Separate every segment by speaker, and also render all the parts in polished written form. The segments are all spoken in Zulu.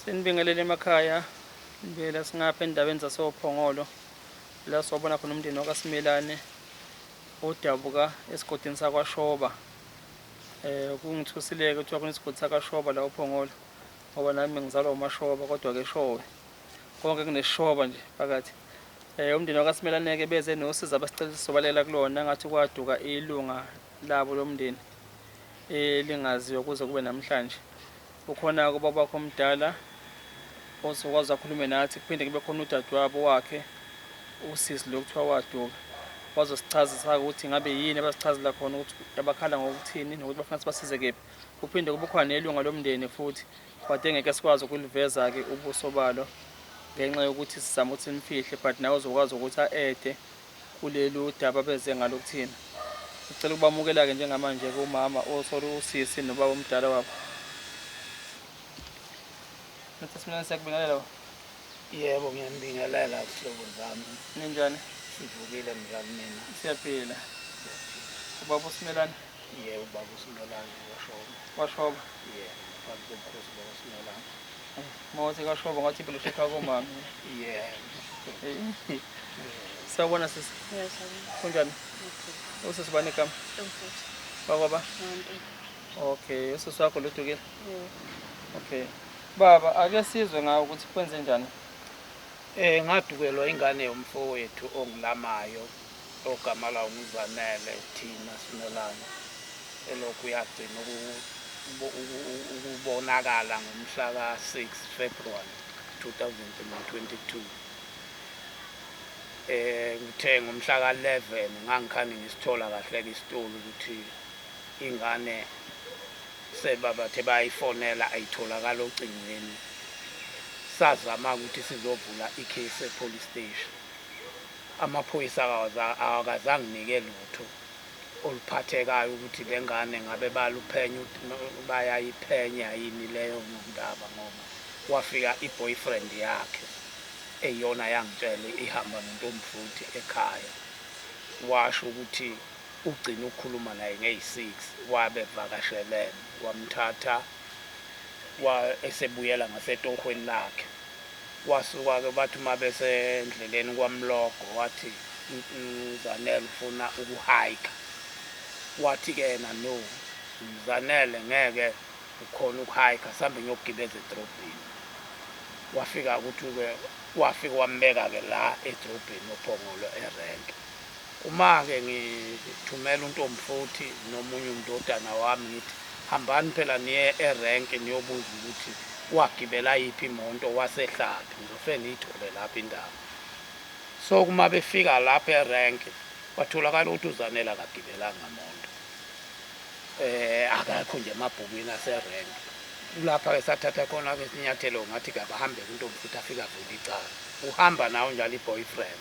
Speaker 1: Senibingelele emakhaya, ngibela singapha endaweni zaseOphongolo la sobona khona umndeni wakaSimelane odabuka esigodini sakwaShoba. Kungithusile-ke kuthiwa khona isigodi sakwaShoba la eOphongolo ngoba nami ngizalwa uMashoba kodwa-ke Showe. Konke kuneshoba nje phakathi. Umndeni wakaSimelane-ke beze nosizo abasicela sizobalela kulona ngathi kwaduka ilunga labo lomndeni elingaziwa kuze kube namhlanje. Kukhona ubaba wakho omdala ozokwazi akhulume nathi, kuphinde kube khona udadewabo wakhe usisi lo kuthiwa waduka wazosichazisa ukuthi ngabe yini abasichazela khona ukuthi abakhala ngokuthini nokuthi bafuna sibasize kephi. Kuphinde kube khona nelunga lomndeni futhi kade ngeke sikwazi ukuliveza-ke ubuso balo ngenxa yokuthi sizama ukuthi simfihle, but nawe uzokwazi ukuthi a-ede kulelu daba beze ngalo kuthina. Ngicela ukubamukela-ke njengamanje-ke umama usisi nobaba omdala wabo. Simelane, siyakubingelela.
Speaker 2: Yebo, ngiyanibingelela sihlobo zami.
Speaker 1: Ninjani?
Speaker 2: Sivukile mzali mina.
Speaker 1: Siyaphila. Ubaba uSimelane?
Speaker 2: Yebo, ubaba uSimelane waShoba.
Speaker 1: Washoba?
Speaker 2: Yebo, babukhosi bakaSimelane.
Speaker 1: Mawuthi kaShoba ngathi impilo shekha komama.
Speaker 2: Yebo.
Speaker 1: Sawubona sisi.
Speaker 3: Yes,
Speaker 1: Kunjani? Usisi bani igama? Baba? Okay, usisi wakho ludukile? Okay. Baba, ake sizwe ngawo ukuthi kwenze njani?
Speaker 2: Ngadukelwa ingane yomfowethu ongilamayo ogama lawo nguZanele Thina Simelane. Elokhu yagcina ukubonakala ngomhla ka-6 February 2022. Kuthe ngomhla ka-11 ngangikhani ngisithola kahle-ke isitolo ukuthi ingane sebabathe bayifonela ayitholakala ocingweni. Sazama ukuthi sizovula ikhesi e-police station. Amaphoyisa awakazange nike lutho oluphathekayo ukuthi le ngane ngabe baluphenya bayayiphenya yini leyo ndaba, ngoba wafika i-boyfriend yakhe eyona yangitshela ihamba nontombi futhi ekhaya. Washo ukuthi ugcina ukukhuluma naye ngeyi-6 wabevakashelene wamthatha esebuyela ngasetohweni lakhe. Wasuka-ke bathi uma besendleleni kwamlogo wathi uZanele ufuna ukuhayika. Wathi-ke yena no, uZanele ngeke ukhona ukuhayika, sambe ngiyokugibeza edrobheni. Wafika ukuthi-ke wafika wambeka-ke la edrobheni eOphongolo erenke. Uma-ke ngithumela untombi futhi nomunye umndodana wami ngithi hambani phela niye erenke niyobuza ukuthi wagibela yiphi imoto wasehlaphi, ngizofike ngiyithole lapha indaba. So kuma befika lapha erenke watholakala ukuthi uZanele akagibelanga imoto. Akakho nje emabhukwini aserenke. Lapha-ke sathatha khona-ke isinyathelo ngathi kabahambe untombi futhi afika avule icala. Uhamba nawo njalo i-boyfriend.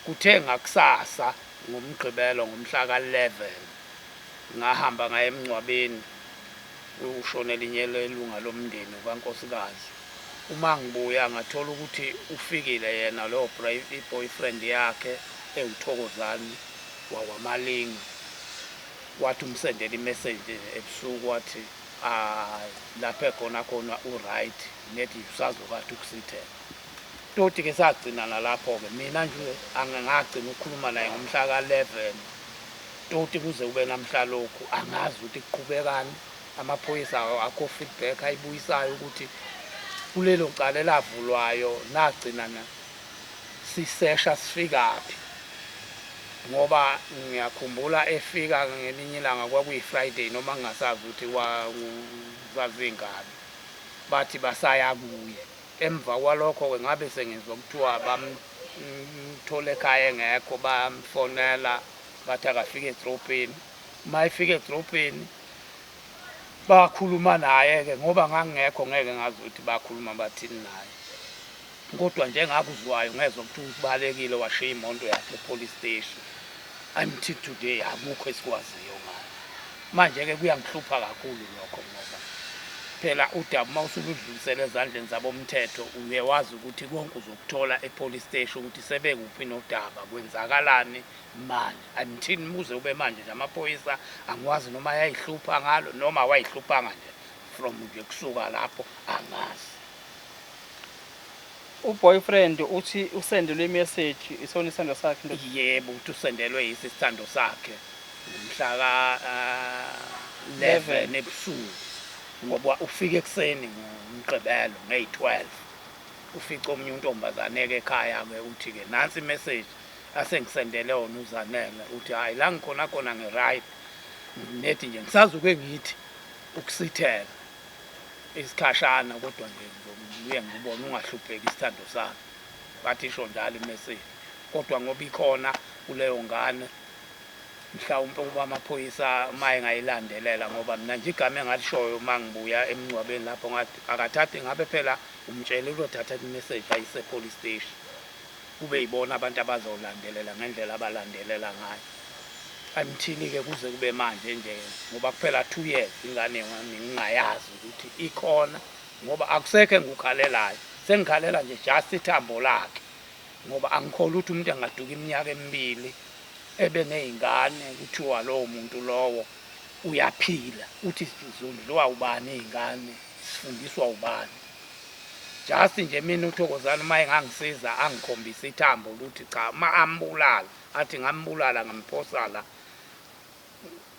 Speaker 2: Kuthe ngakusasa ngomgqibelo ngomhla ka-11 ngahamba ngaye emngcwabeni ushone elinye lelunga lomndeni kankosikazi. Uma ngibuya ngathola ukuthi ufikile yena lo i-boyfriend yakhe ewuThokozani wakwamalinga. Wathi umsendela imessage ebusuku wathi lapha ekhona u-right nethi usazokwathi ukusithela. Toti-ke sagcina nalapho-ke mina nje angagcina ukukhuluma naye ngomhla ka-11. Toti kuze kube namhla lokhu angazi ukuthi kuqhubekani. Amaphoyisa akho feedback ayibuyisayo ukuthi kulelo cala elavulwayo nagcina sisesha sifikaphi, ngoba ngiyakhumbula efika ngelinye ilanga kwakuyi-Friday noma ngingasazi ukuthi zazingabi, bathi basaya kuye. Emva kwalokho-ke ngabe sengizwa kuthiwa bamthola ekhaya engekho, bamfonela bathi akafike edrobheni. Uma efika edrobheni bakhuluma naye-ke ngoba ngangingekho ngeke ngazi ukuthi bakhuluma bathini naye. Kodwa njengakuzwayo ngezwa ukuthi ubalekile washiya imoto yakhe e-police station. Until today akukho esikwaziyo ngayo. Manje-ke kuyangihlupha kakhulu lokho ngoba phela udaba uma usuludlulisele ezandleni zabomthetho uyewazi ukuthi konke uzokuthola e-police station ukuthi sebekuphi nodaba kwenzakalani manje. Until muze ube manje nje amaphoyisa angikwazi noma yayihlupha ngalo noma wayihluphanga nje from nje kusuka lapho angazi.
Speaker 1: uboyfriend uthi usendelwe imessage isona isithando sakhe ndoda.
Speaker 2: yebo uthi usendelwe isithando sakhe ngomhla ka 11 ebusuku ngoba ufike ekseni ngomgqibelo nge12 ufica omunye untombazane ekhaya ke uthi ke nansi imessage asengisendele wona uZanele uthi hayi la ngikhona khona nge-right nethi nje ngisazuke ngithi ukusithela isikhashana kodwa nje ngibuye ngibona ungahlupheki isithando sami bathi isho njalo imessage kodwa ngoba ikhona kuleyo ngane mhlawumbe kuba amaphoyisa maye ngayilandelela ngoba mina nje igama engalishoyo mangibuya emncwabeni lapho ngathi akathathe ngabe phela umtshele uzothatha imessage ayise police station kube yibona abantu abazolandelela ngendlela abalandelela ngayo amthini ke kuze kube manje nje ngoba kuphela 2 years ingane yami ngingayazi ukuthi ikhona ngoba akusekho engikhalelayo sengikhalela nje just ithambo lakhe ngoba angikholwa ukuthi umuntu angaduka iminyaka emibili ebe nezingane kuthiwa lowo muntu lowo uyaphila uthi sizondliwa ubani izingane sifundiswa ubani just nje mina uThokozana maye ngangisiza angikhombisa ithambo ukuthi cha ambulala athi ngambulala ngamphosala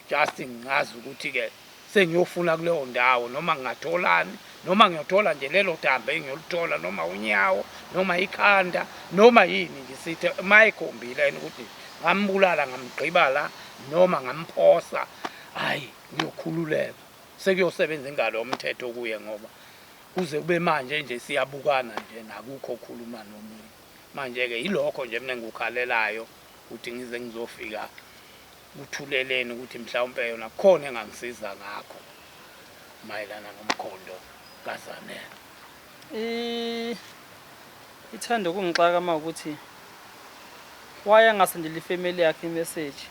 Speaker 2: just ngazi ukuthi ke sengiyofuna kuleyo ndawo noma ngingatholani noma ngiyothola nje lelo thambo engiyolithola noma unyawo noma ikhanda noma yini nje sithi mayikhombile yena ukuthi ngambulala ngamgqiba la noma ngamphosa hayi ngiyokhululeka sekuyosebenza ingalo yomthetho kuye ngoba kuze kube manje nje siyabukana nje nakukho khuluma nomuntu manje ke ilokho nje mina ngikukhalelayo ukuthi ngize ngizofika kuthuleleni ukuthi mhlawumbe yona khona engangisiza ngakho mayelana nomkhondo kaZanele.
Speaker 1: Ithanda ukungixaka mawukuthi waya ngasendela ifamily yakhe imessage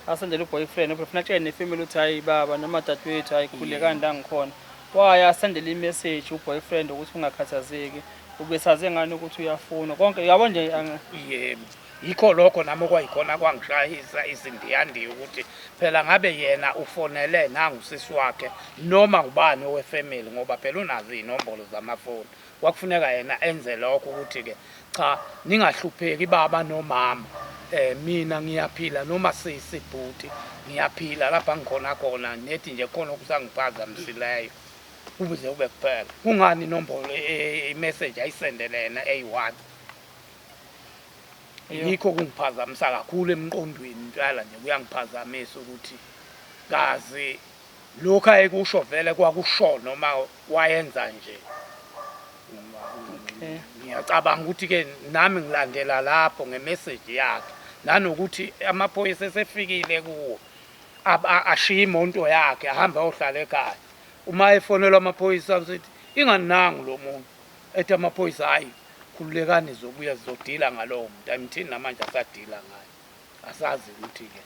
Speaker 1: asendela uboyfriend ubufuna atshele nefamily uthi hayi baba noma dadewethu hayi khulekani la ngikhona waya asendela imessage uboyfriend ukuthi ungakhathazeki ubesaze ngani ukuthi uyafuna konke yabo nje
Speaker 2: yebo yikho lokho nami kwayikhona kwangishayisa izindiyandiya ukuthi phela ngabe yena ufonele nangusisi wakhe noma ubani owefamily ngoba phela unazo inombolo zamafoni kwakufuneka yena enze lokho ukuthi ke cha ningahlupheki baba nomama mina ngiyaphila noma sisibhuti ngiyaphila lapha ngikhona khona nethi nje khona okusangiphazamisileyo ukuze ube kuphela kungani inombolo imessage ayisendele yena eyi1 yikho kungiphazamisa kakhulu emqondweni njalo nje kuyangiphazamisa ukuthi kazi lokho ayekusho vele kwakusho noma wayenza nje ngiyacabanga ukuthi ke nami ngilandela lapho ngemessage yakhe nanokuthi amaphoyisa esefikile kuwo ashiya imoto yakhe ahamba ayohlala ekhaya uma efonelwa amaphoyisa usithi inganangi lo muntu ethi amaphoyisa hayi khululekani zobuya zizodila ngalowo muntu amthini namanje asadila ngayo asazi ukuthi ke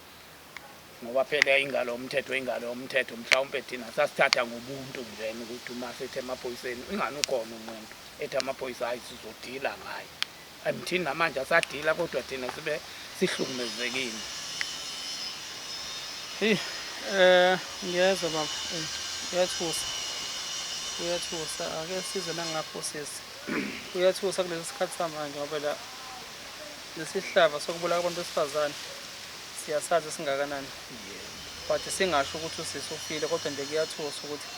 Speaker 2: ngoba phela ingalo umthetho mhlawumbe thina sasithatha ngobuntu nje ukuthi uma sethe emaphoyiseni ingani ukhona umuntu ethi amaphoyisa hayi sizodila ngayo amthini namanje asadila kodwa thina sibe sihlukumezekile.
Speaker 1: Ngiyezwa baba uyathusa ake sizwe nangapho sisi uyathusa kulesi sikhathi samanje ngoba la lesihlava sokubulala abantu besifazane siyasazi singakanani but singasho ukuthi usisi ufile kodwa nje kuyathusa ukuthi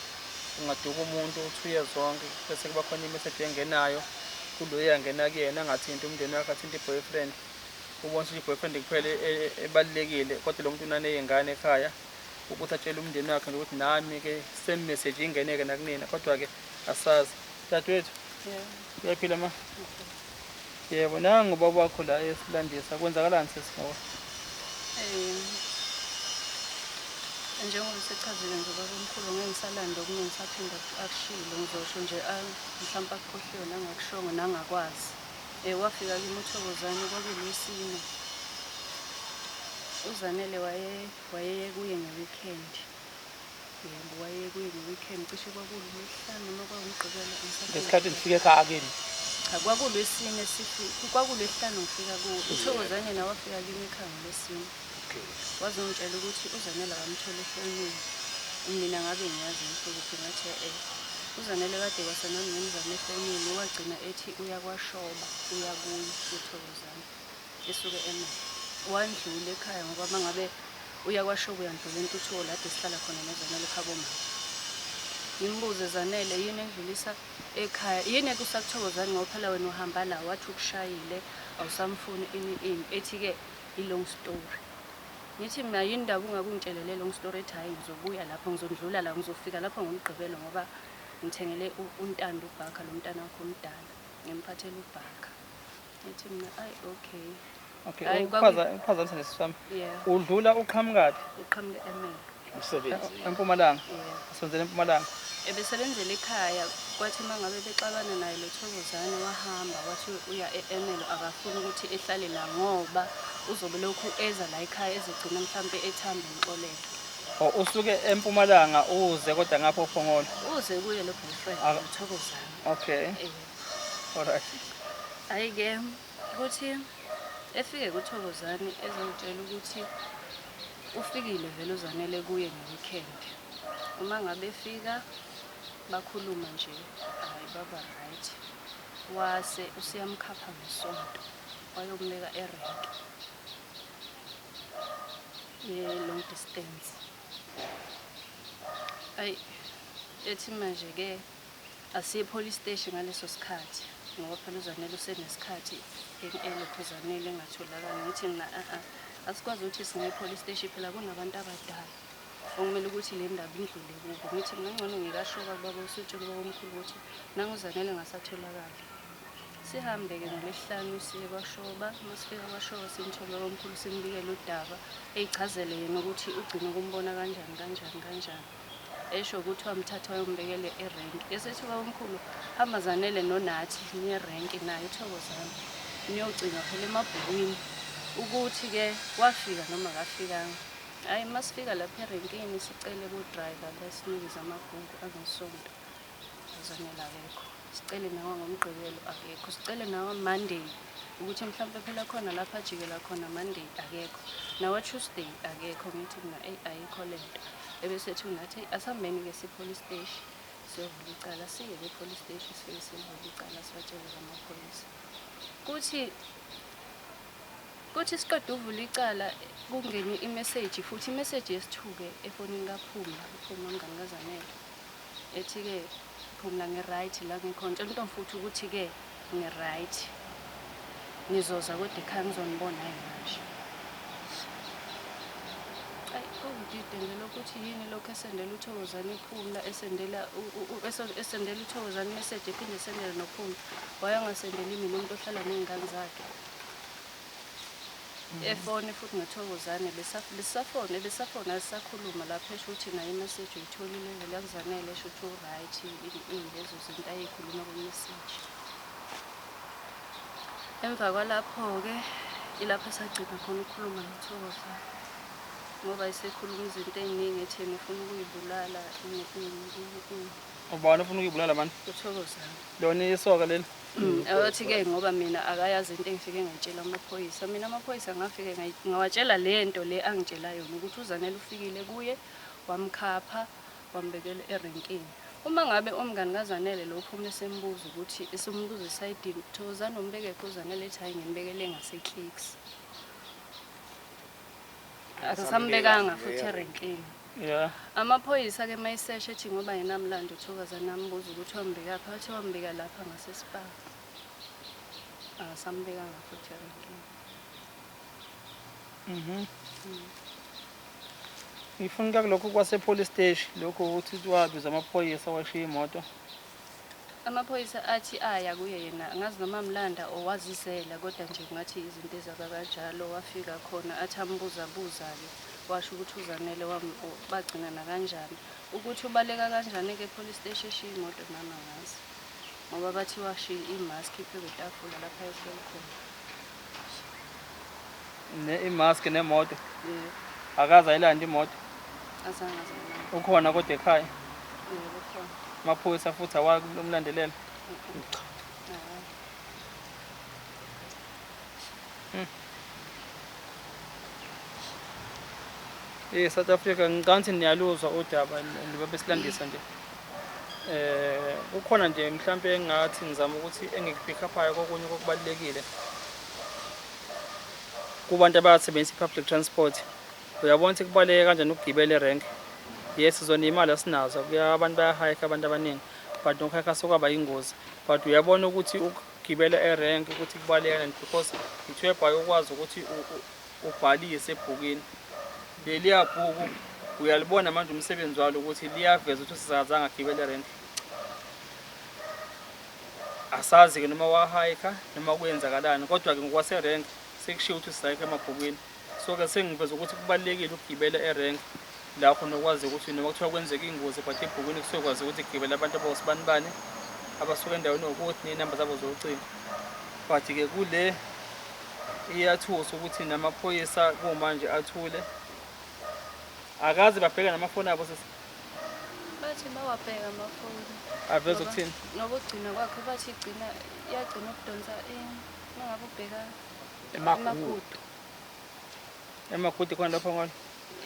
Speaker 1: ungaduka umuntu uthi uye zonke bese kuba khona imessage engenayo kulo yangena kuyena angathinti umndeni wakhe athinti iboyfriend ubona ukuthi iboyfriend kuphela ebalekile kodwa lo muntu unaneyingane ekhaya ukuthi atshele umndeni wakhe ukuthi nami ke same message ingeneke nakunina kodwa ke asazi dadewethu uyaphila ma yebo nangu baba wakho la esilandisa kwenzakalani sesigawa
Speaker 3: njengoba sechazile nje baba omkhulu ngengisalanda okuningi ngisaphinda akushilo ngizosho nje mhlawumbe akukhohliwe nangakushongo nangakwazi wafika kimi uThokozane kwakulwisini uZanele wayeye kuye ngeweekend yebo wayeye kuye ngeweekend cishe kwakulwesihlanu noma kwangigqibela
Speaker 2: ngesikhathi ngifike ekhaya kini
Speaker 3: kwakulwesine kwakulwesihlanu ngifika kuwo uThokozane nawe wafika kimi ekhaya ngolwesine wazongitshela ukuthi uZanele akamthole efonini mina ngabe ngiyazi ukuthi ngathi uZanele kade kwasenamnumzane efonini wagcina ethi uyakwashoba uyakuyo uThokozane esuke emele wandlula ekhaya ngoba mangabe uyakwashoba uyandlula entuthuko la kade sihlala khona noZanele ekhabo mama. Ngimbuze Zanele yini edlulisa ekhaya yini kusakuthokozani ngoba phela wena uhamba la wathi ukushayile awusamfuni ini ethi-ke i-long story. Ngithi mina yini indaba ungakungitshelele long story ethi hayi ngizobuya lapho ngizondlula la ngizofika lapho ngomgqibelo ngoba ngithengele untando ubhakha lo mntana wakho omdala ngimphathele ubhakha. Ngithi mina ayi okay.
Speaker 1: Okay, uphazanisa nesifami.
Speaker 3: Yeah.
Speaker 1: Udlula uqhamukaphi?
Speaker 3: Uqhamuke emele.
Speaker 2: umsebenzi
Speaker 1: Empumalanga.
Speaker 3: Yeah.
Speaker 1: Asebenzela empumalanga.
Speaker 3: Ebesebenzela ekhaya kwathi mangabe bexabana naye lo Thokozane wahamba wathi uya eMelo akafuni ukuthi ehlale la ngoba uzobe lokhu eza la ekhaya ezigcina mhlambe ethamba emxolelo.
Speaker 1: Usuke empumalanga uze kodwa ngapho uphongolo.
Speaker 3: Uze kuye lo boyfriend uThokozane.
Speaker 1: Okay. Alright.
Speaker 3: Ayike ukuthi efike kuThokozane ezongitshela ukuthi ufikile vele uZanele kuye ngeweekend. Uma ngabe efika bakhuluma nje hayi baba right. Wase usiyamkhapha ngesonto wayombeka erenki. Long distance. Ay ethi manje ke asiye police station ngaleso sikhathi ngoba phela uZanele usenesikhathi elokhuzanele engatholakala ngithi mina asikwazi ukuthi singaye police station phela kunabantu abadala okumele ukuthi le ndaba indlule kubo. Ngithi mina ngcono ngikashoka baba usutshela bomkhulu ukuthi nanguZanele ngasatholakala. Sihambe ke ngolesihlanu siye kwaShoba masifika kwaShoba simthola bomkhulu simbikela udaba eyichazele yena ukuthi ugcina ukumbona kanjani. Esho ukuthi wamthatha wayombekele erenki. Esethi bomkhulu hamba Zanele nonathi niye renki naye uThokozane. Niyogcina phela emabhukwini ukuthi ke wafika noma kafikanga. Hayi masifika lapha erenkini sicele ku driver besinikeza amabhuku angesonto. Zanele akekho. Sicele nawe ngomgqibelo akekho. Sicele nawe Monday ukuthi mhlawumbe phela khona lapha ajikela khona Monday akekho. Nawe Tuesday akekho. Ngithi mina ayikho lento. Ebesethi unathi asambeni ke police station siyovula icala siye ke police station sifike sivula icala sibatshele amaphoyisa. Kuthi siqeda uvula icala kungene imessage futhi imessage yesithuke efonini kaPhumla umngani kaZanele ethi ke Phumla nge-right la ngikhona tshela uNtomfuthi ukuthi ke nge-right nizoza kodwa ekhaya ngizonibona manje. Ay kungididele ukuthi yini lokho esendela uThokozane iPhumla esendela uThokozane message ephinde esendela noPhumla wayangasendeli mina umuntu ohlala nezingane zakhe. Efone futhi noThokozane besafona asisakhuluma lapha esho ukuthi naye imessage uyitholile vele yakuzanele esho ukuthi right lezo zinto ayikhuluma ku message. Emva kwalapho ke ilapha sagcina khona ukukhuluma noThokozane ngoba isekhuluma izinto eziningi etheni ufuna ukuyibulala
Speaker 1: Ubani ufuna ukuyibulala manje?
Speaker 3: uThokozane.
Speaker 1: Lona isoka leli.
Speaker 3: Awathi ke ngoba mina akayazi into engifike ngitshela amaphoyisa. Mina amaphoyisa ngafike ngawatshela lento le angitshela yona ukuthi uZanele ufikile kuye wamkhapha wambekela erenkini. Uma ngabe umngani kaZanele lo Phumla esembuza ukuthi esimbuza iside Thokozane umbeke kuZanele ethi hayi ngimbekele ngaseClicks. Asambekanga futhi erenkini.
Speaker 1: Yeah.
Speaker 3: Amaphoyisa ke mayiseshe ethi ngoba yenamlando uThokozane ambuza ukuthi wambeka phakathi wambeka lapha ngaseSpa. Asambekanga futhi erenkini.
Speaker 1: Ngifuna kulokho kwase police station lokho ukuthi wabiza amaphoyisa washiya imoto.
Speaker 3: Amaphoyisa athi aya kuye yena angazi noma amlanda owazisela kodwa nje ngathi izinto ezaba kanjalo wafika khona athi ambuza ke washo ukuthi uZanele bagcina na kanjani ukuthi ubaleka kanjani ke police station eshiya imoto nami ngazi ngoba bathi washiya imask phezu kwetafula lapha ehleli khona
Speaker 1: Imask nemoto.
Speaker 3: Yeah.
Speaker 1: Akaza ayilanda imoto.
Speaker 3: Azangazi.
Speaker 1: Ukhona kodwa ekhaya.
Speaker 3: Yebo khona.
Speaker 1: Amaphoyisa futhi awakumlandelela. South Africa ngikanti niyaluzwa udaba libe besilandisa nje. kukhona nje mhlambe engathi ngizama ukuthi engikupick upayo kokunye kokubalekile kubantu abasebenzisa public transport. Uyabona ukuthi kubaleke kanjani ukugibela erank. Yes, zona imali asinazo, abantu bayahike abantu abaningi, but nokuhike sokwaba ingozi. But uyabona ukuthi ukugibela erank ukuthi kubaleka and because ithwebha ukwazi ukuthi ubhalise ebhukini. Leliya bhuku uyalibona manje umsebenzi walo ukuthi liyaveza ukuthi sizazange agibele erank. Asazi ke noma wahike noma kwenzakalani, kodwa ke ngokwase rank sekushiwo ukuthi sizayike emabhukini. So ke sengiveza ukuthi kubalekile ukugibela erank la khona ukwazi ukuthi noma kuthiwa kwenzeka ingozi but ebhukini kusokwazi ukuthi kugibela abantu abawusibanibani abasuka endaweni ukuthi nenamba zabo zocingo. But ke kule iyathusa ukuthi namaphoyisa kumanje athule akaze babheka namafoni abo sisi.
Speaker 3: Bathi bawabheka amafoni.
Speaker 1: Aveza ukuthini?
Speaker 3: Ngoba ugcina kwakhe bathi yagcina ukudonsa mangabe ubheka
Speaker 2: emagudu.
Speaker 1: Emagudu khona lapho ngona.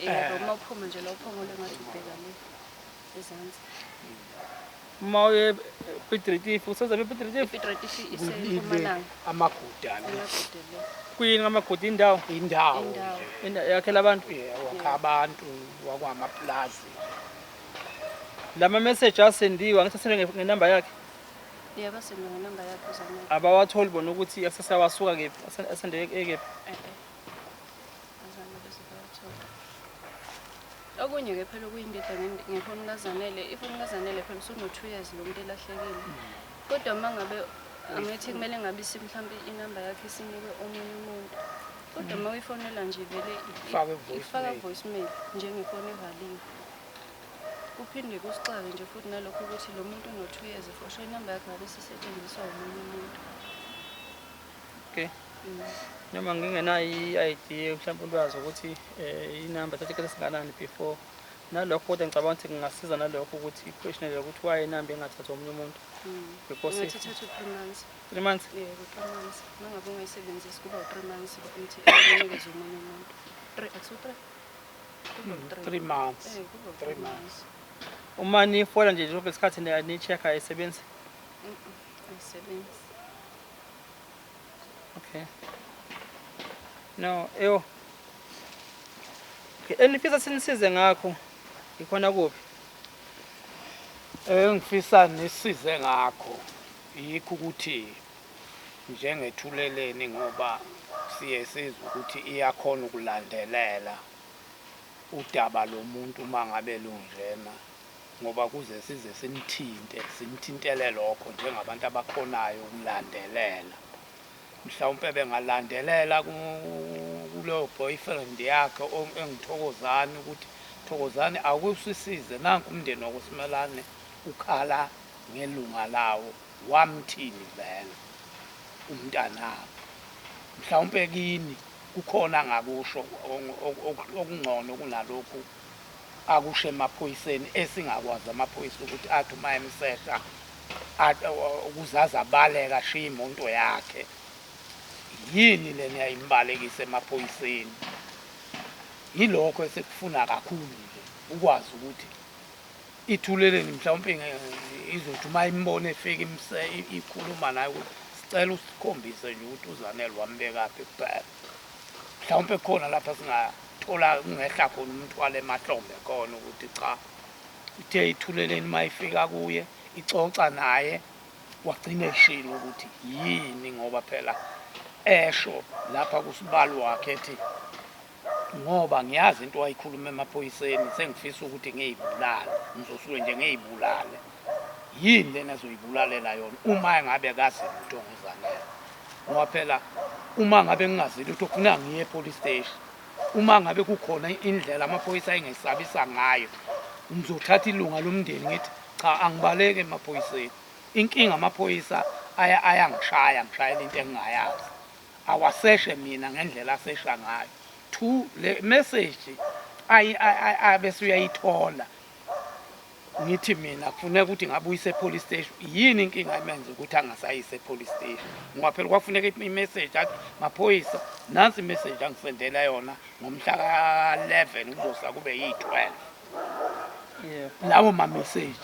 Speaker 3: Yebo, uma uphuma nje lapho ngole ngathi ubheka le ezansi.
Speaker 1: Uma uye Piet usaza Piet
Speaker 3: Piet iseMpumalanga.
Speaker 2: Amagudu ale.
Speaker 3: Amagudu le.
Speaker 1: kuyini ngamagudu indawo yakhela abantu
Speaker 2: wakha abantu wakwamaplazi.
Speaker 1: Lama message asendiwa ngisasele ngenamba yakhe.
Speaker 3: Yebo, asendiwa ngenamba yakhe uzamela.
Speaker 1: Abawatholi bona ukuthi asesawasuka kephi asende ekephi.
Speaker 3: Okunye ke phela kuyindida ngefoni kaZanele, ifoni kaZanele phela usuno 2 years lo muntu elahlekile. Kodwa mangabe angithi kumele ngabe mhlawumbe inamba yakhe isinikwe omunye umuntu. Kodwa uma uyifonela nje vele ifaka voicemail njengefoni evaliwe. Kuphinde kusixabe nje futhi nalokho ukuthi lo muntu no 2 years for sure inamba yakhe ngabe sisetshenziswa umunye umuntu.
Speaker 1: Okay. Noma ngingenayo i-idea mhlawumbe ulwazi ukuthi inamba thathe singanani before nalokho kodwa ngicabanga ukuthi ngingasiza nalokho ukuthi i-question ukuthi why inamba engathathwa omunye umuntu because
Speaker 3: it's 3 months.
Speaker 1: 3 months.
Speaker 3: Yebo, 3 months. Mangabe ungayisebenzisi kuba 3 months ukuthi unikeze omunye umuntu. 3
Speaker 2: 3 months.
Speaker 3: 3 months.
Speaker 1: Uma nifola nje lokho isikhathi ni-check ayisebenzi.
Speaker 3: Ayisebenzi.
Speaker 1: Okay. No, okay, enifisa sinisize ngakho ikhona kuphi?
Speaker 2: Ngifisa nisize ngakho yikho ukuthi njengethuleleni ngoba siye sizwe ukuthi iyakhona ukulandelela udaba lomuntu mangabe lunjena ngoba kuze size sinithintele lokho njengabantu abakhonayo ukulandelela. Mhlawumbe bengalandelela kulo boyfriend yakhe engithokozana ukuthi Thokozani akusisize nanku umndeni wokusimelane ukhala ngelunga lawo wamthini vele umntanami. Mhlawumbe kini kukhona ngakusho okungcono kunalokhu akusho emaphoyiseni esingakwazi amaphoyisa ukuthi athi uma emsesha ukuzaza abaleka shiya imoto yakhe. Yini lena yayimbalekise emaphoyiseni? Yilokho esekufuna kakhulu nje ukwazi ukuthi ithuleleni mhlawumbe izothi uma imbone efika ikhuluma naye ukuthi sicela usikhombise nje ukuthi uZanele wambeka aphi kuphela. Mhlawumbe khona lapha singathola ungehla khona umthwalo emahlombe khona ukuthi cha ithe ithuleleni mayifika kuye icoca naye wagcina eshilo ukuthi yini ngoba phela esho lapha kusibalo wakhe ethi ngoba ngiyazi into ayikhuluma emaphoyiseni sengifisa ukuthi ngiyibulale ngizosuke nje ngiyibulale. Yini lena zoyibulalela yona uma ngabe kazi into ngoZanele ngoba phela uma ngabe ngingazili ukuthi ufuna ngiye police station uma ngabe kukhona indlela amaphoyisa ayingesabisa ngayo ngizothatha ilunga lomndeni ngithi cha angibaleke emaphoyiseni. Inkinga amaphoyisa ayangishaya ngishayela into engingayazi awaseshe mina ngendlela asesha ngayo. Le message abese uyayithola ngithi mina kufuneka ukuthi ngabuyise police station. Yini inkinga imenze ukuthi angasayise police station ngoba phela kwafuneka i-message athi maphoyisa nansi i-message angisendela yona ngomhla ka 11 kuzosa kube yi12. Lawo ma message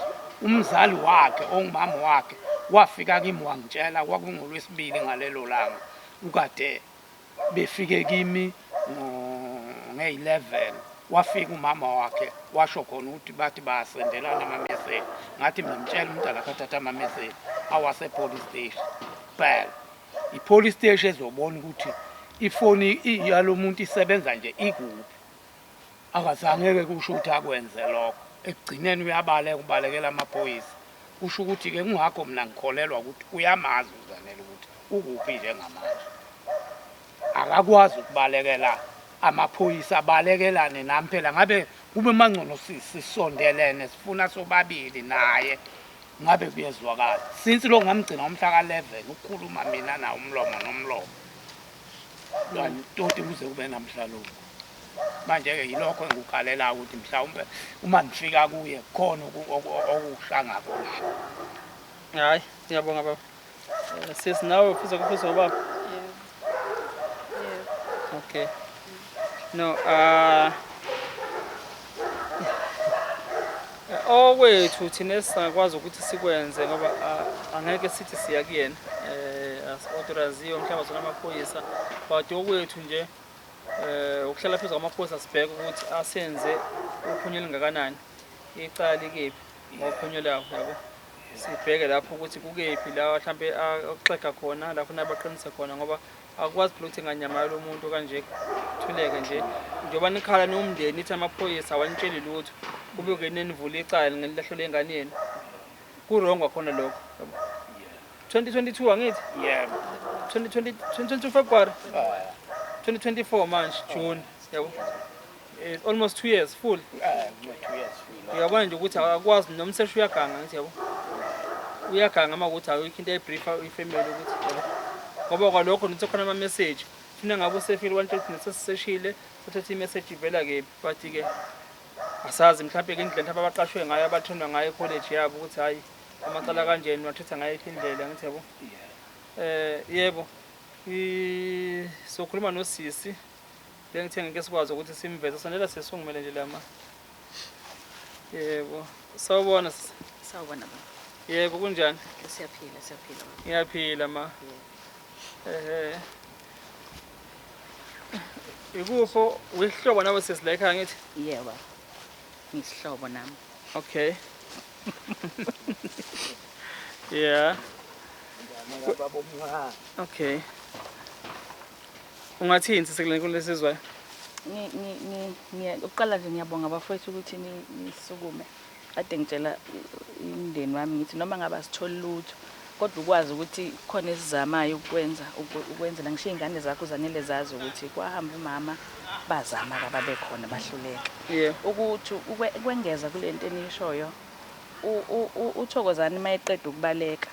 Speaker 2: umzali wakhe ongumama wakhe wafika kimi wangitshela kwakungolwesibili ngalelo langa ukade befike kimi nge-11 wafika umama wakhe washo khona ukuthi bathi basendelana ama-message ngathi mina mtshela umuntu akathatha ama-message awase-police station phela i-police station ezobona ukuthi ifoni yalo muntu isebenza nje ikuphi akazange-ke kusho ukuthi akwenze lokho ekugcineni ubalekela amaphoyisa kusho ukuthi-ke kungakho mina ngikholelwa ukuthi uyamazi uZanele ukuthi ukuphi njengamanje akakwazi ukubalekela amaphoyisa abalekelane nami phela ngabe kube mangcono sisondelene sifuna sobabili naye ngabe kuyezwakala since lo ngamgcina umhla ka-11 ukukhuluma mina nawo umlomo nomlomo toti kuze kube namhlalo manje-ke yilokho engikukhalela ukuthi mhlawumbe uma ngifika kuye khona okuhlanga khona.
Speaker 1: Hayi ngiyabonga baba. Sis nawe ufisa ukubuza ubaba? Okay. No, owethu thina esingakwazi ukuthi sikwenze ngoba angeke sithi siya kuyena authoriziwe mhlawumbe zona amaphoyisa but owethu nje ukuhlala phezu kwamaphoyisa sibheke ukuthi asenze uphunyelo lingakanani icala likephi ngophunyelo lawo yabo sibheke lapho ukuthi kukephi la mhlambe oxega khona lapho nabaqinisa khona ngoba akwazi phela ukuthi nganyama lo muntu kanje kuthuleke nje njengoba nikhala nomndeni nithi amaphoyisa awanitsheli lutho kube kenenivula icala ngelahlo lengane yenu kurongo akhona lokho 2022 angithi
Speaker 2: yebo
Speaker 1: 2022 February 2024 manje June yabo almost 2 years full
Speaker 2: 2 years
Speaker 1: uyabona nje ukuthi akakwazi nomseshi uyaganga ngithi yabo uyaganga uma ukuthi ayikho into ebriefa ifamily ukuthi yabo ngoba kwalokho nithi khona ama message funa ngabe usefile wantshelwe nesesishile uthatha imessage ivela kephi but ke asazi mhlawumbe ke indlela abaqashwe ngayo abathondwa ngayo college yabo ukuthi hayi amacala kanjeni wathatha ngayo indlela ngithi yabo yebo sokhuluma nosisi bengithe ngeke sikwazi ukuthi simveze sonela sesungumele nje lama yebo sawubona
Speaker 4: Sawubona baba.
Speaker 1: yebo kunjani
Speaker 4: Siyaphila.
Speaker 1: ngiyaphila ma ikupho wehlobo nawe sesilayikha ngithi
Speaker 4: Yebo. Ngisihlobo nami.
Speaker 1: okay yeah okay ungathini sisekuleni kulesizwe
Speaker 4: Uqala nje ngiyabonga abafowethu ukuthi nisukume. Kade ngitshela indeni wami ngithi noma ngaba sithola lutho kodwa ukwazi ukuthi khona esizamayo ukwenzela ngisho izingane zakho uZanele zazi ukuthi kwahamba umama bazama kababe khona bahluleka.
Speaker 1: yeah
Speaker 4: Ukuthi ukwengeza kule nto enishoyo uThokozani mayeqeda ukubaleka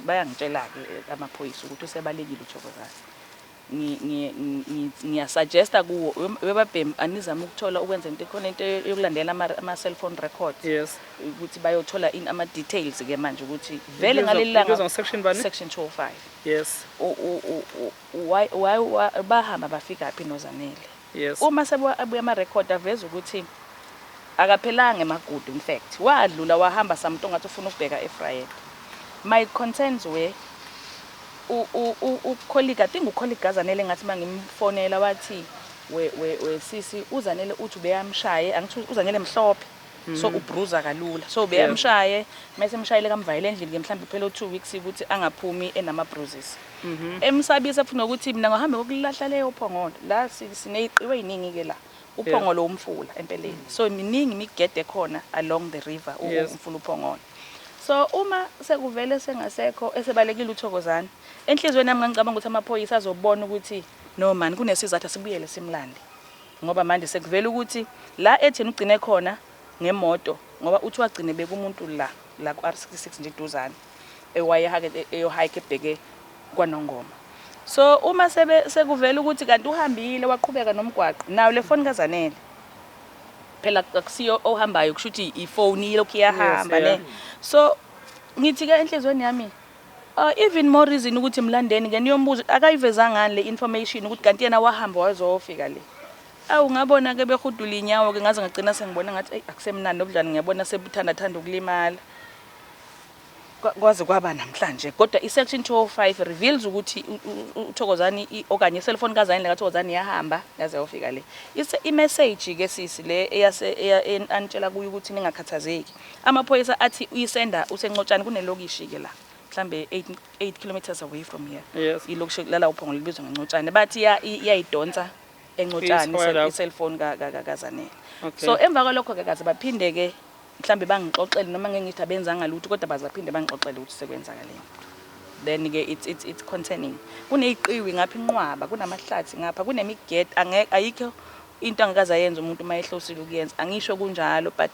Speaker 4: bayangitshela ke amaphoyisa ukuthi usebalekile uThokozani. Ngiyasuggesta kuwo webabhemi anizama ukuthola ukwenza into khona into yokulandela ama cell phone records
Speaker 1: yes
Speaker 4: ukuthi bayothola ama details ke manje ukuthi vele ngaleli langa
Speaker 1: section bani
Speaker 4: section 205
Speaker 1: yes
Speaker 4: why bahamba bafika phi noZanele
Speaker 1: yes
Speaker 4: uma sebuya ama record aveza ukuthi akaphelanga emagudu in fact wadlula wahamba samuntu ongathi ufuna ukubheka eFrayed. My concerns were ucolleague I think ucolleague kaZanele ngathi mangimfonela wathi we sisi uZanele uthi ubeyamshaye angithi uZanele mhlophe so ubruza kalula so ubeyamshaye mase emshayile kamvayile endlini ke mhlawumbe phela 2 weeks ukuthi angaphumi enama bruises emsabisa afuna ukuthi mina ngohambe kokulahla leyo phongolo la sineyiqiwe iningi ke la uphongolo umfula empeleni so miningi imigede khona along the river umfula uphongolo. So uma sekuvele sengasekho esebalekile uThokozani enhlizweni nami ngicabanga ukuthi amaphoyisa azobona ukuthi no man kunesizathu asibuyele simlande ngoba manje sekuvela ukuthi la etheni ugcine khona ngemoto ngoba uthi wagcine bekumuntu la ku R66 nje iduzane ewayehake eyohike ebheke kwaNongoma. So uma sekuvela ukuthi kanti uhambile waqhubeka nomgwaqo nawo le phone kaZanele phela akusiyo ohambayo kusho ukuthi ifone yilokhu iyahamba ne so ngithi ke enhlizweni yami even more reason ukuthi mlandeni ke niyombuza akayivezanga le information ukuthi kanti yena wahamba wazofika le ngabona ke behudula inyawo ke ngaze ngagcina sengibona ngathi akusemnandi obudlane ngiyabona sebuthanda ukulimala kwaze kwaba namhlanje kodwa isection 205 reveals ukuthi uThokozani okanye cellphone kaZanele kaThokozani yahamba yaze yofika le imessage ke sisi le anitshela kuyo ukuthi ningakhathazeki amaphoyisa athi uyisenda useNcotshane kunelokishi ke la mhlambe 8 kilometers away from here
Speaker 1: Yes.
Speaker 4: ilokishi lala uphongolo libizwa ngeNcotshane bathi iyayidonsa eNcotshane cellphone kaZanele
Speaker 1: Okay.
Speaker 4: so emva kwalokho ke kaze baphinde ke mhlambe bangixoxele noma ngeke ngithi abenzanga lutho kodwa bazaphinde bangixoxele ukuthi sekwenzakaleni then ke it's concerning kuneyiqiwi ngapha inqwaba kunamahlathi ngapha kunemigede ayikho into angikaza yenza umuntu mayehlosile ukuyenza angisho kunjalo but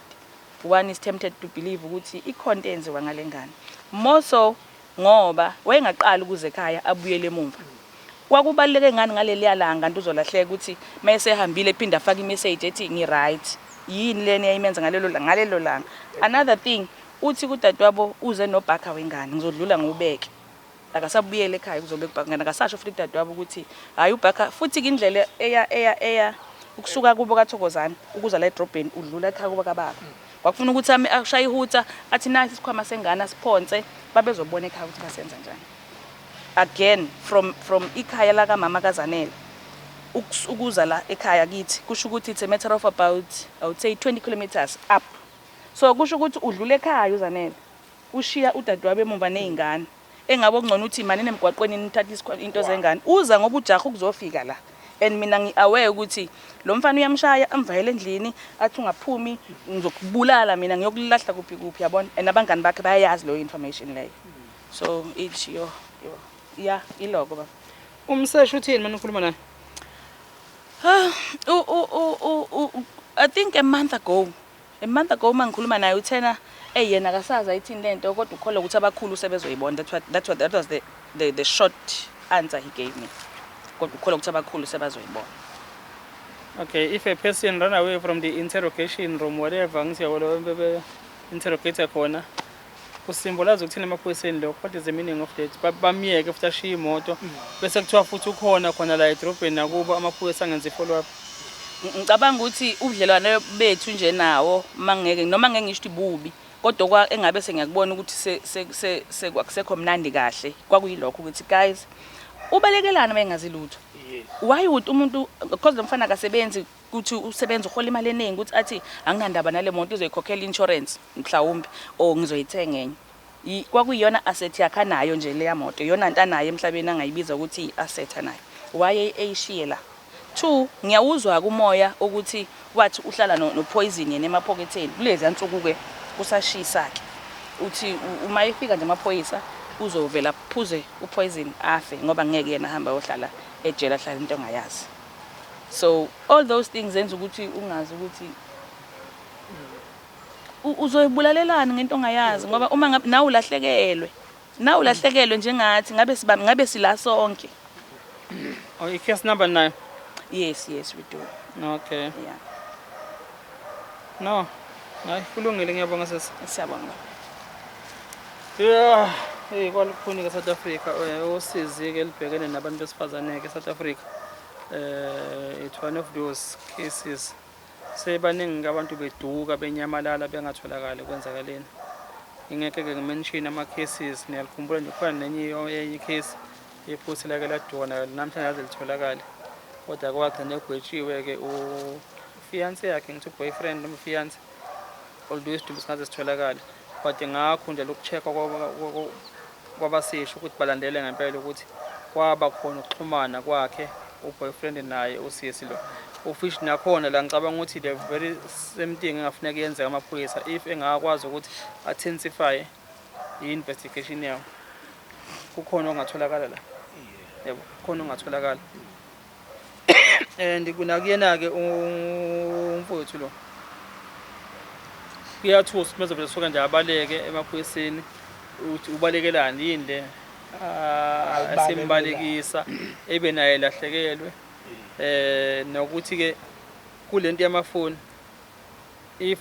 Speaker 4: one is tempted to believe ukuthi ikhonto enziwa ngalengane more so ngoba wayengaqala ukuze ekhaya abuyele emuva kwakubaleke ngani ngaleli yalanga nto uzolahleka ukuthi mayese ehambile ephinda afaka imessage ethi ngi-right yini leni yayimenza ngalelo langa another thing uthi kudadewabo uze nobhakha wengane ngizodlula ngubeke akasabuyele ekhaya kuzobe kubhakha ngane akasasho futhi kudadewabo ukuthi hayi ubhakha futhi indlela eya ukusuka kubo kaThokozani ukuza la edrobheni udlula ekhaya kubo kababa wakufuna ukuthi ashaye ihuta athi nasi isikhwama sengane asiphonse babezobona ekhaya ukuthi basenza njani again from ikhaya la kamama kaZanele ukuza la ekhaya kithi kusho ukuthi it's a matter of about I would say 20 kilometers up so kusho ukuthi udlule ekhaya uZanele ushiya udadewabo emumva nezingane engabe okungcono uthi manje nemgwaqweni nithatha into zengane uza ngoba ujaha ukuzofika la and mina ngiaware ukuthi lo mfana uyamshaya amvayele endlini athi ungaphumi ngizokubulala mina ngiyokulahla kuphi yabona and abangani bakhe bayayazi lo information leyo so it's your yeah iloko ba
Speaker 1: Umseshi uthini manje ukhuluma naye?
Speaker 4: I think a month ago mangikhuluma naye uthena yena akasaza ayithini lento kodwa ukholwa ukuthi abakhulu sebezoyibona that was the short answer he gave me kodwa ukholwa ukuthi abakhulu sebazoyibona.
Speaker 1: Okay, if a person run away from the interrogation room whatever ngisiyabona bebe interrogator khona kusimbolize ukuthina emaphoyiseni lokho what is the meaning of that bamiyeke futhi ashiya imoto bese kuthiwa futhi ukhona la edrobheni nakubo amaphoyisa angenza follow up.
Speaker 4: Ngicabanga ukuthi ubudlelwane bethu nje nawo mangeke noma ngeke ngisho ibubi kodwa engabe sengiyakubona ukuthi sekusekho mnandi kahle kwakuyilokho ukuthi guys ubalekelana bengazi lutho why would umuntu because lo mfana akasebenzi ukuthi usebenza uhola imali eningi ukuthi athi anginandaba nale moto izoyikhokhela insurance mhlawumbe o ngizoyithenga enye kwakuyiyona asset yakhe nayo nje le moto iyona nto nayo emhlabeni angayibiza ukuthi asset nayo why eyishiye la 2 ngiyawuzwa kumoya ukuthi wathi uhlala no poison yena emaphoketheni kulezi ansuku ke kusashisa ke uthi uma efika nje amaphoyisa uzovela phuze upoison afe ngoba ngeke yena hamba yohlala ejela hlala into ongayazi so all those things zenza ukuthi ungazi ukuthi uzoyibulalelana ngento ongayazi ngoba uma nawe ulahlekelwe njengathi ngabe sila sonke.
Speaker 1: Oh, i-case number 9.
Speaker 4: Yes we do.
Speaker 1: Okay.
Speaker 4: Yeah.
Speaker 1: No. Hayi kulungile ngiyabonga sisi.
Speaker 4: Siyabonga.
Speaker 1: Yeah, kwalukhuni ke South Africa osizi ke libhekene nabantu besifazane ke South Africa. It's one of those cases. Sebaningi abantu beduka benyamalala bengatholakala kwenzakaleni. Ingeke ke ngimention ama cases niyakhumbula nje khona nenye case ephuthi la ke ladona namhlanje yaze litholakala. Kodwa kwagcina egwetshiwe ke fiance yakhe ngithi boyfriend noma fiance although isidumbu singaze sitholakala but ngakho nje lokuchecka kwabasisho ukuthi balandele ngempela ukuthi kwaba khona ukuxhumana kwakhe uboyfriend naye usisi lo ufish nakhona la ngicabanga ukuthi the very same thing engafuneka yenze amaphoyisa if engakwazi ukuthi intensify i-investigation yawo kukhona ongatholakala la yebo kukhona ongatholakala and kunakuyena ke umfowethu lo kuyathusa mase vele soka nje abaleke emaphoyiseni uthi ubalekelani yini le asimbalekisa ebe naye lahlekelwe nokuthi ke kulento yamafoni if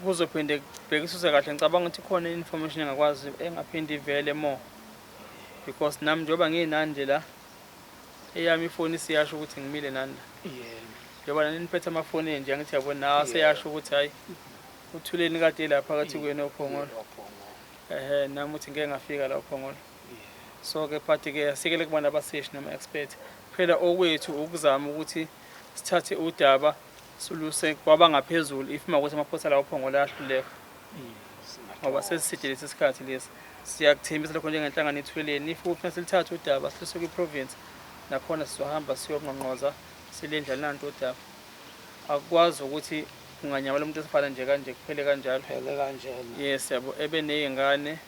Speaker 1: kuzophinde kubhekisise kahle ngicabanga ukuthi khona information engakwazi engaphindi ivele more because nami njoba nginani nje la eyami ifoni siyasho ukuthi ngimile nani njoba niphethe amafoni nje ngithi yabona seyasho ukuthi hayi uthuleni kade lapha phakathi kwenu ophongolo nami uthi ngeke ngafika la uphongolo. So ke but ke asikele kubona abaseshi nama expert. Phela okwethu ukuzama ukuthi sithathe udaba soluse kwaba ngaphezulu if makuthi amaphoyisa la uphongolo ayahluleka. Ngoba sesiside lesi sikhathi lesi siyakuthembisa lokho njengenhlangano ethweleni if ufuna silithathe udaba silisuke iprovince nakhona sizohamba siyonqonqoza silendla nanto udaba. Akwazi ukuthi unganyamala umuntu esifana nje kanje kuphele kanjalo. Yes yabo ebe nezingane.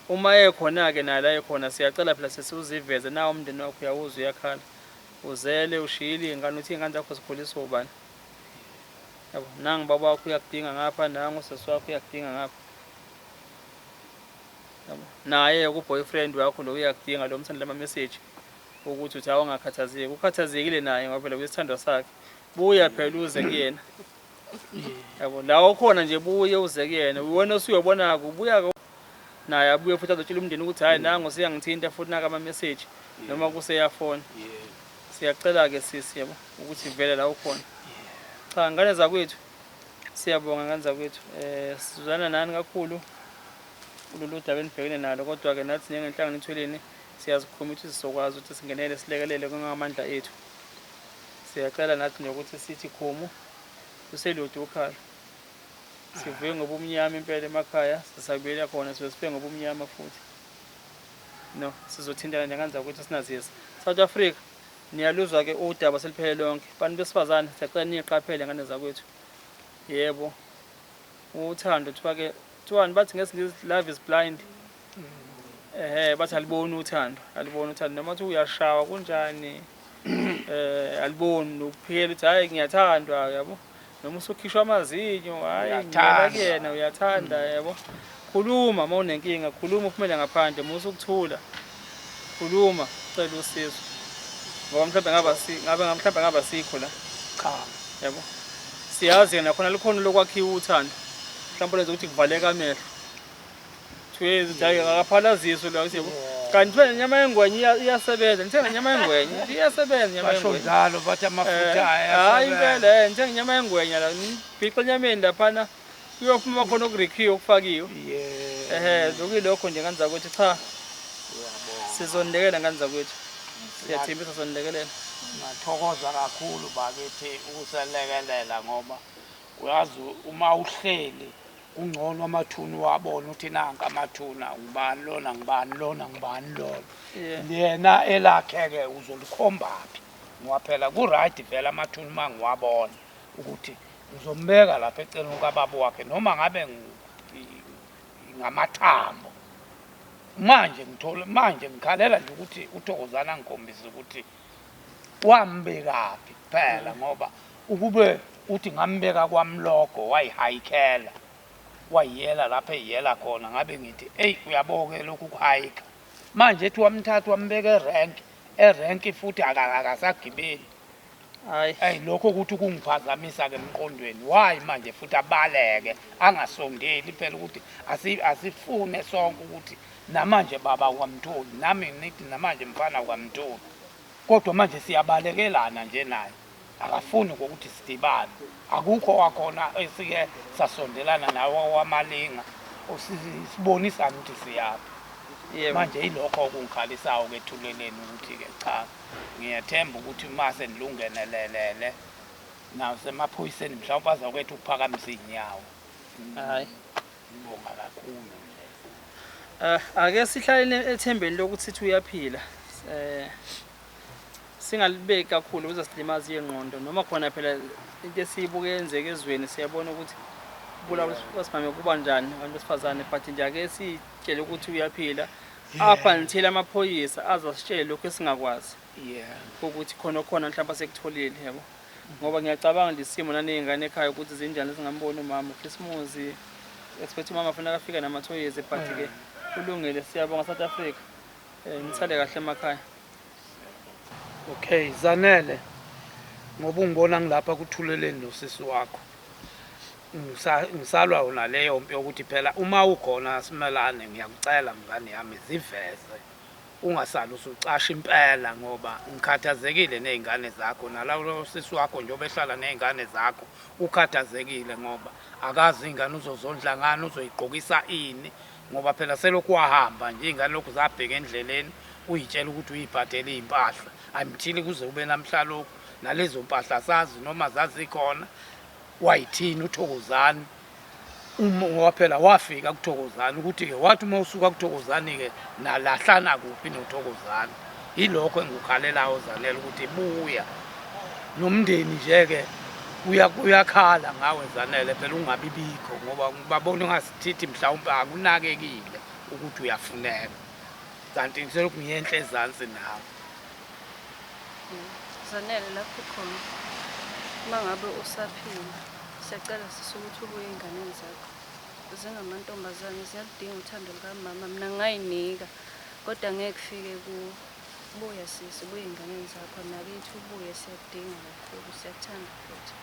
Speaker 1: Uma ekhona ke nala ekhona siyacela phela sesuziveze na umndeni wakho uyawuza uyakhala. Uzele ushiyile ingane uthi ingane zakho zikhuliswa ubani. Yabo nangi baba wakho uyakudinga ngapha nangu sesi wakho uyakudinga ngapha. Yabo naye ku boyfriend wakho lo uyakudinga lo msandla ama message ukuthi uthi awungakhathazeki. Ukhathazekile naye ngoba phela uyisithando sakhe. Buya phela uze kuyena. Yabo la ukhona nje buye uze kuyena. Uwona usuyobona kubuya naye abuye futhi azotshela umndeni ukuthi hayi nangu siyangithinta futhi naka ama message noma kuseyafona. Siyacela ke sisi yabo ukuthi vele la ukhona. Cha ngane zakwethu siyabonga ngane zakwethu. Sizwana nani kakhulu kulolu daba enibhekene nalo kodwa ke nathi njengenhlangano ethweleni siyazikhuluma ukuthi sizokwazi ukuthi singenele silekelele kungamandla ethu. Siyacela nathi nje ukuthi sithi khomo uselodi ukhala. Sivuye ngobumnyama impela emakhaya sisabuyela khona sizosibe ngobumnyama futhi. No sizothintana ngane zakwethu sinazisa. South Africa niyaluzwa ke udaba seliphele lonke. Bantu besifazane siyacela niqaphele ngane zakwethu. Yebo. Uthando thwake Thiwani bathi ngesingisi love is blind. Bathi aliboni uthando, aliboni uthando noma uthi uyashawa kunjani. Aliboni ukuphela uthi hayi ngiyathandwa yabo. Noma usukhishwa amazinyo hayi ngiyela kuyena uyathanda yabo. Khuluma uma unenkinga, khuluma uphumele ngaphandle, musu ukuthula. Khuluma, cela usizo. Ngoba mhlawumbe ngaba sikho la.
Speaker 2: Cha.
Speaker 1: Yabo. Siyazi nakhona likhona lokwakhiwa uthando. Mhlawumbe lenza ukuthi kuvaleka amehlo. Twezi hayi akaphalaziswe la uthi kanti phela inyama yengwenye iyasebenza. Ngithenga inyama yengwenye iyasebenza inyama yengwenye.
Speaker 2: Basho njalo bathi amafutha
Speaker 1: hayi impela ngithenga inyama yengwenye la ngibhiqa enyameni laphana kuyofuma khona okurekhiwe okufakiwe. Lokho nje ngane zakwethu cha. Sizondekela ngane zakwethu. Siyathembisa sondekelela.
Speaker 2: Ngathokoza kakhulu bakithi ukuselekelela ngoba uyazi uma uhleli ungcono amathuni wabona uthi nanka amathuna ngibani lona ngibani lona ngibani lona. Yena elakhe ke uzolikhombapi ngoba phela ku right vela amathuni mangiwabona ukuthi uzombeka lapha eceleni ukababa wakhe noma ngabe ngamathambo. Manje ngikhalela nje ukuthi uThokozana ngikhombisa ukuthi wambekaphi phela ngoba ukube uthi ngambeka kwamlogo wayihayikela wayiyela lapha eyela khona ngabe ngithi hey uyaboke lokhu kuhayika manje ethi wamthatha wambeka erank futhi akasagibeli. Hayi lokho ukuthi kungiphazamisa ke emqondweni why manje futhi abaleke angasondeli phela ukuthi asifune sonke ukuthi namanje baba kwaMtholi nami ngithi namanje mfana kwaMtholi kodwa manje siyabalekelana nje naye akafuni ukuthi sidibane. Akukho wakhona esike sasondelana nawo wamalinga usibonisa ukuthi siyaphi. Manje ilokho okungikhalisayo kethuleleni ukuthi ke cha ngiyathemba ukuthi mase nilungenelelele nasemaphoyiseni mhlawumbe bazakwethu ukuphakamisa inyawo.
Speaker 1: Hayi
Speaker 2: ngibonga kakhulu.
Speaker 1: Ake sihlale ethembeni lokuthi sithi uyaphila. Singalibeki kakhulu ukuze silimaze ingqondo noma khona phela into esiyibuke yenzeke ezweni siyabona ukuthi ubulawa kwasimame kuba njani abantu besifazane but nje ake sitshele ukuthi uyaphila apha nithela amaphoyisa azositshela lokho esingakwazi. Ukuthi khona mhlawumbe sekutholile yabo. Ngoba ngiyacabanga nje isimo nanezingane ekhaya ukuthi zinjani singambona umama Christmas expect umama afuna afika namathoyize but ke kulungile siyabonga South Africa. Nisale kahle emakhaya.
Speaker 2: Okay Zanele ngoba ungibona ngilapha kuthuleleni nosisi wakho ngisalwa wona leyo mpi ukuthi phela uma ukhona simelane ngiyakucela mngane yami ziveze ungasali usucasha impela ngoba ngikhathazekile nezingane zakho nalawo sisi wakho njengoba ehlala nezingane zakho ukhathazekile ngoba akazi ingane uzozondla ngani uzoyiqokisa ini ngoba phela selokhu wahamba nje ingane lokhu zabheka endleleni uyitshela ukuthi uyiphathele impahla ayimthili kuze ube namhla lokhu nalezo mpahla sazi noma zazikhona wayithini uThokozani ngoba phela wafika kuThokozani ukuthi ke wathi uma usuka kuThokozani ke nalahlana kuphi noThokozani ilokho engikukhalelayo Zanele ukuthi buya nomndeni nje ke uyakhala ngawe Zanele phela ungabibikho ngoba babona ngasithi mhlawumbe akunakekile ukuthi uyafuneka kanti ngiselokhu ngiyenhle ezansi nawe
Speaker 3: Zanele lapho khona uma ngabe usaphila siyacela sisukuthi ubuye ey'nganeni zakho zingamantombazane ziyaludinga uthando lukamama mina ngayinika kodwa ngeke kufike kuwo buya sisi buye ey'nganeni zakho nakithi ubuye siyakudinga kakhulu siyakuthanda futhi